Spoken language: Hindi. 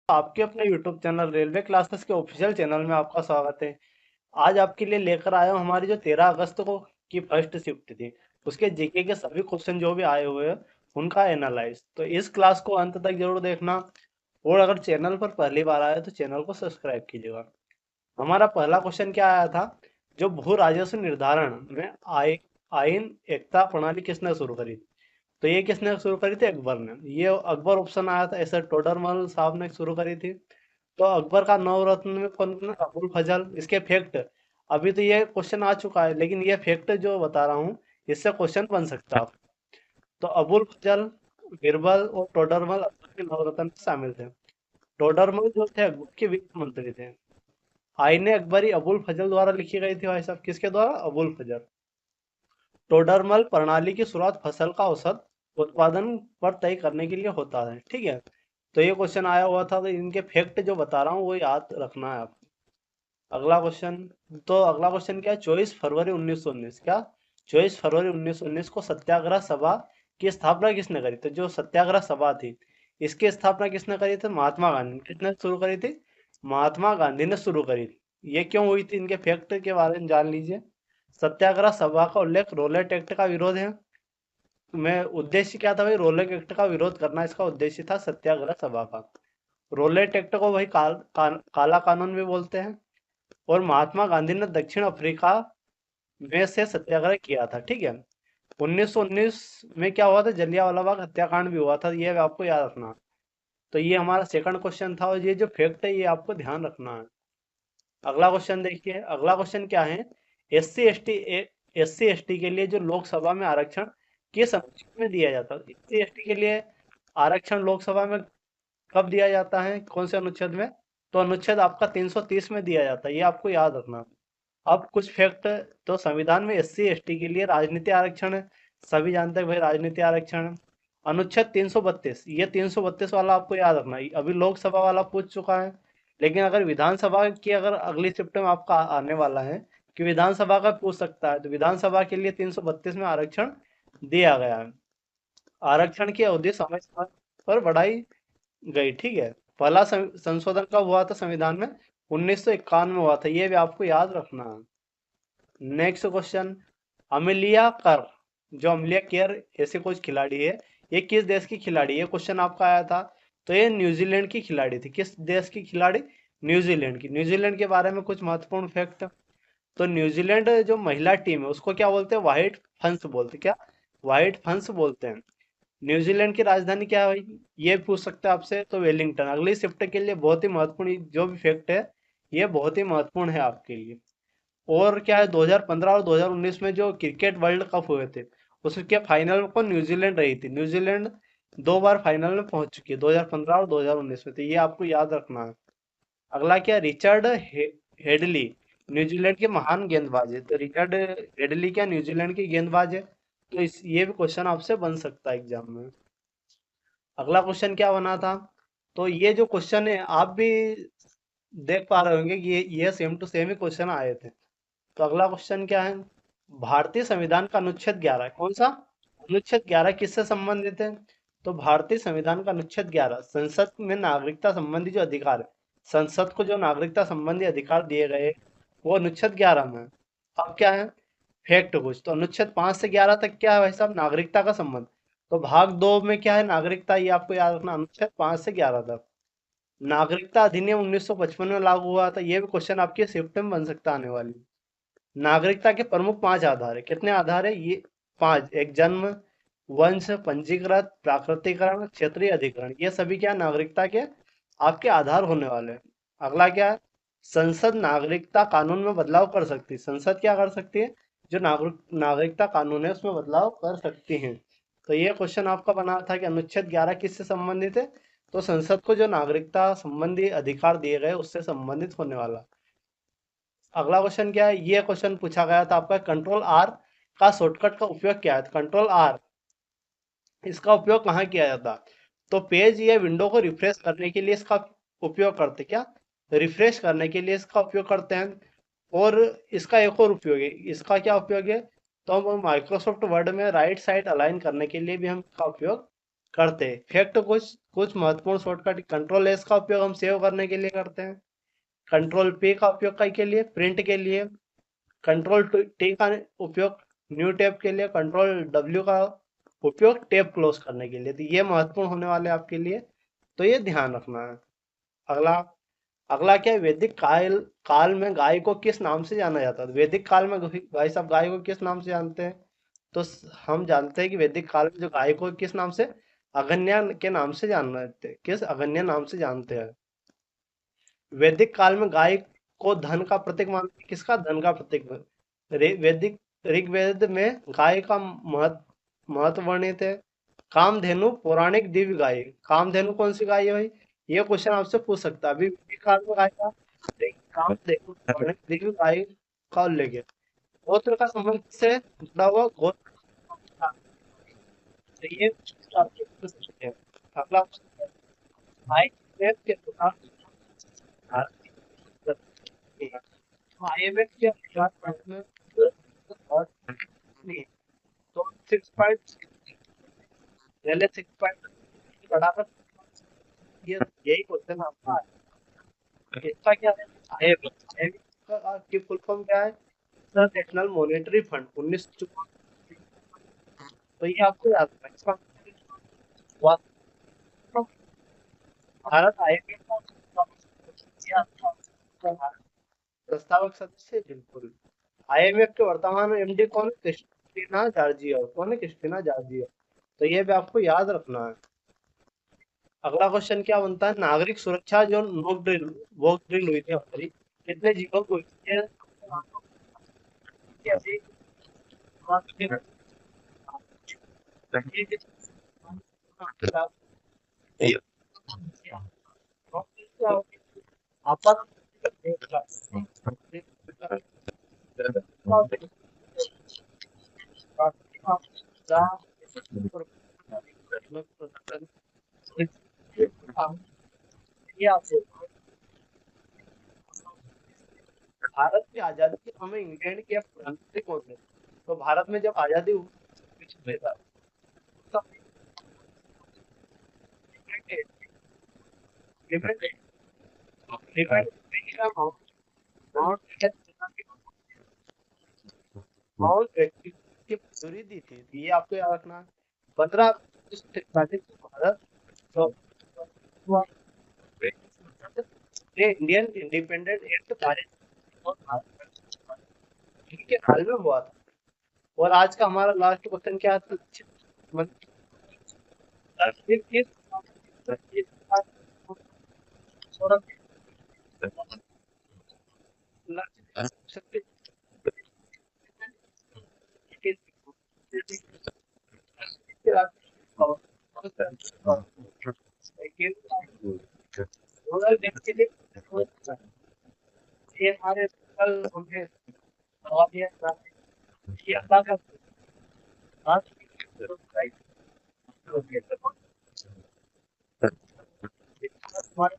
आपके अपने यूट्यूब चैनल रेलवे क्लासेस के ऑफिशियल चैनल में आपका स्वागत है। आज आपके लिए लेकर आया हूँ हमारी जो 13 अगस्त को की फर्स्ट शिफ्ट थी, उसके जीके के सभी क्वेश्चन जो भी आए हुए हैं उनका एनालाइज। तो इस क्लास को अंत तक जरूर देखना, और अगर चैनल पर पहली बार आए तो चैनल को सब्सक्राइब कीजिएगा। हमारा पहला क्वेश्चन क्या आया था, जो भू राजस्व निर्धारण में आइन एकता प्रणाली किसने शुरू करी? तो ये किसने शुरू करी थी? अकबर ने। ये अकबर ऑप्शन आया था, ऐसे टोडरमल साहब ने शुरू करी थी। तो अकबर का नवरत्न में कौन? अबुल फजल। इसके फैक्ट, अभी तो ये क्वेश्चन आ चुका है लेकिन ये फैक्ट जो बता रहा हूँ इससे क्वेश्चन बन सकता है। तो अबुल फजल, बीरबल और टोडरमल अकबर के नवरत्न में शामिल थे। टोडरमल जो थे अकबर के वित्त मंत्री थे। आईने अकबरी अबुल फजल द्वारा लिखी गई थी भाई साहब। किसके द्वारा? अबुल फजल। टोडरमल प्रणाली की शुरुआत फसल का औसत उत्पादन पर तय करने के लिए होता है। ठीक है, तो ये क्वेश्चन आया हुआ था, तो इनके फैक्ट जो बता रहा हूँ वो याद रखना है आपको। अगला क्वेश्चन। तो अगला क्वेश्चन क्या है? 24 फरवरी 1919 क्या? 24 फरवरी 1919 को सत्याग्रह सभा की स्थापना किसने करी? तो जो सत्याग्रह सभा थी इसकी स्थापना किसने करी थी? महात्मा गांधी। किसने शुरू करी थी? महात्मा गांधी ने शुरू करी थी। ये क्यों हुई थी, इनके फैक्ट के बारे में जान लीजिए। सत्याग्रह सभा का उल्लेख रोलेट एक्ट का विरोध है। मैं उद्देश्य क्या था भाई? रोलेट एक्ट का विरोध करना इसका उद्देश्य था सत्याग्रह सभा का। रोलेट एक्ट को भाई काला कानून भी बोलते हैं। और महात्मा गांधी ने दक्षिण अफ्रीका में से सत्याग्रह किया था। ठीक है, 1919 में क्या हुआ था? जलियांवाला बाग हत्याकांड भी हुआ था, ये आपको याद रखना। तो ये हमारा सेकंड क्वेश्चन था, और ये जो फैक्ट है ये आपको ध्यान रखना है। अगला क्वेश्चन देखिए। अगला क्वेश्चन क्या है? एस सी एस टी के लिए जो लोकसभा में आरक्षण किस अनुच्छेद में दिया जाता है? SC ST के लिए आरक्षण लोकसभा में कब दिया जाता है? कौन से अनुच्छेद में? तो अनुच्छेद आपका 330 में दिया जाता है, ये आपको याद रखना। अब कुछ फैक्ट। तो संविधान में SC ST के लिए राजनीति आरक्षण है, सभी जानते हैं भाई राजनीति आरक्षण। अनुच्छेद 332, ये 332 वाला आपको याद रखना। अभी लोकसभा वाला पूछ चुका है, लेकिन अगर विधानसभा की अगर अगली शिफ्ट में आपका आने वाला है कि विधानसभा का पूछ सकता है, तो विधानसभा के लिए 332 में आरक्षण दिया गया है। आरक्षण की अवधि समय समय पर बढ़ाई गई। ठीक है, पहला संशोधन कब हुआ था संविधान में? 1951 में हुआ था, ये भी आपको याद रखना है। Next question. अमिलिया कर, जो अमिलिया केयर ऐसे कुछ खिलाड़ी है, ये किस देश की खिलाड़ी है? क्वेश्चन आपका आया था। तो ये न्यूजीलैंड की खिलाड़ी थी। किस देश की खिलाड़ी? न्यूजीलैंड की। न्यूजीलैंड के बारे में कुछ महत्वपूर्ण फैक्ट। तो न्यूजीलैंड जो महिला टीम है उसको क्या बोलते हैं? व्हाइट फंस बोलते हैं। क्या? व्हाइट फंस बोलते हैं। न्यूजीलैंड की राजधानी क्या है भाई? ये पूछ सकते हैं आपसे। तो वेलिंगटन। अगली शिफ्ट के लिए बहुत ही महत्वपूर्ण जो भी फैक्ट है ये बहुत ही महत्वपूर्ण है आपके लिए। और क्या है, 2015 और 2019 में जो क्रिकेट वर्ल्ड कप हुए थे उसके फाइनल में कौन? न्यूजीलैंड रही थी। न्यूजीलैंड 2 बार फाइनल में पहुंच चुकी है, 2015 और 2019 में। तो ये आपको याद रखना है। अगला क्या? रिचर्ड हेडली न्यूजीलैंड के महान गेंदबाज है। तो रिचर्ड हेडली क्या न्यूजीलैंड के गेंदबाज है? तो ये भी क्वेश्चन आपसे बन सकता है एग्जाम में। अगला क्वेश्चन क्या बना था? तो ये जो क्वेश्चन है आप भी देख पा रहे होंगे कि ये सेम टू सेम ही क्वेश्चन आए थे। तो अगला क्वेश्चन क्या है? भारतीय संविधान का अनुच्छेद 11 कौन सा? अनुच्छेद 11 किससे संबंधित है? तो भारतीय संविधान का अनुच्छेद 11 संसद में नागरिकता संबंधी जो अधिकार है, संसद को जो नागरिकता संबंधी अधिकार दिए गए वो अनुच्छेद 11 में है। अब क्या है फैक्ट कुछ। तो अनुच्छेद 5 से 11 तक क्या है भाई साहब? नागरिकता का संबंध। तो भाग 2 में क्या है? नागरिकता। ये आपको याद रखना, अनुच्छेद 5 से 11 तक। नागरिकता अधिनियम 1955 में लागू हुआ था, ये भी क्वेश्चन आपके शिफ्ट में बन सकता है आने वाली। नागरिकता के प्रमुख 5 आधार है। कितने आधार है? ये 5। एक, जन्म, वंश, पंजीकृत, प्राकृतिकरण, क्षेत्रीय अधिकरण। ये सभी क्या है? नागरिकता के आपके आधार होने वाले हैं। अगला क्या है? संसद नागरिकता कानून में बदलाव कर सकती है। संसद क्या कर सकती है? जो नागरिकता कानून है उसमें बदलाव कर सकती है। तो ये क्वेश्चन आपका बना था कि अनुच्छेद 11 किससे संबंधित है? तो संसद को जो नागरिकता संबंधी अधिकार दिए गए उससे संबंधित होने वाला। अगला क्वेश्चन क्या है? ये क्वेश्चन पूछा गया था आपका, कंट्रोल आर का शॉर्टकट का उपयोग क्या है? कंट्रोल आर, इसका उपयोग कहाँ किया जाता? तो पेज या विंडो को रिफ्रेश करने के लिए इसका उपयोग करते। क्या? रिफ्रेश करने के लिए इसका उपयोग करते हैं। और इसका एक और उपयोग है। इसका क्या उपयोग है? तो हम माइक्रोसॉफ्ट वर्ड में राइट साइड अलाइन करने के लिए भी हम इसका उपयोग करते हैं। फैक्ट कुछ कुछ महत्वपूर्ण शॉर्टकट कंट्रोल एस का उपयोग हम सेव करने के लिए करते हैं, कंट्रोल पी का उपयोग के लिए प्रिंट के लिए, कंट्रोल टी का उपयोग न्यू टैब के लिए, कंट्रोल डब्ल्यू का उपयोग टैब क्लोज करने के लिए। तो ये महत्वपूर्ण होने वाले आपके लिए, तो ये ध्यान रखना है। अगला अगला क्या है, वैदिक काल काल में गाय को किस नाम से जाना जाता है? वैदिक काल में भाई साहब गाय को किस नाम से जानते हैं? तो हम जानते हैं कि वैदिक काल में जो गाय को किस नाम से, अगन्या के नाम से जानते हैं। किस अगन्या नाम से जानते हैं? वैदिक काल में गाय को धन का प्रतीक मानते हैं। किसका? धन का प्रतीक। वैदिक ऋग्वेद में गाय का महत्व वर्णित है। कामधेनु पौराणिक दिव्य गाय, कामधेनु कौन सी गाय है भाई? ये क्वेश्चन आपसे पूछ सकता है। अभी वैदिक काल में गाय का कामधेनु पौराणिक दिव्य गाय का उल्लेख है। गोत्र का संबंध से जुड़ा हुआ गोत्र का, तो ये आपके पूछ सकते हैं। अगला गाय के अनुसार भारत की प्रगति है। आईएमएफ के अनुसार भारत में और नहीं, तो 6 पॉइंट पहले 6 पॉइंट बढ़ाकर, ये यही क्वेश्चन आपका है। इसका क्या है? आईएमएफ का की फुल फॉर्म क्या है? Sir national monetary fund 1954। तो ये आपको याद रखना है। इसका भारत आईएमएफ का प्रस्तावक सदस्य है, बिल्कुल। आईएमएफ के वर्तमान एमडी कौन है? Christina Georgia. कौन है? Christina Georgia. तो ये भी आपको याद रखना है। अगला क्वेश्चन क्या बनता है, नागरिक सुरक्षा जो मॉक ड्रिल हुई थी हमारी, कितने जीवों को हुई थी? कैसे? आपस भारत की आजादी के समय इंग्लैंड के प्रधानमंत्री कौन थे? तो भारत में जब आजादी हुई था, तब माउंट की मंजूरी दी थी। ये आपको याद रखना है। 15 भारत इंडियन इंडिपेंडेंट एक्ट पारित और के हाल में हुआ था। और आज का हमारा लास्ट क्वेश्चन क्या था? ये हमारे कल उनके और ये अल्लाह का आज हमारे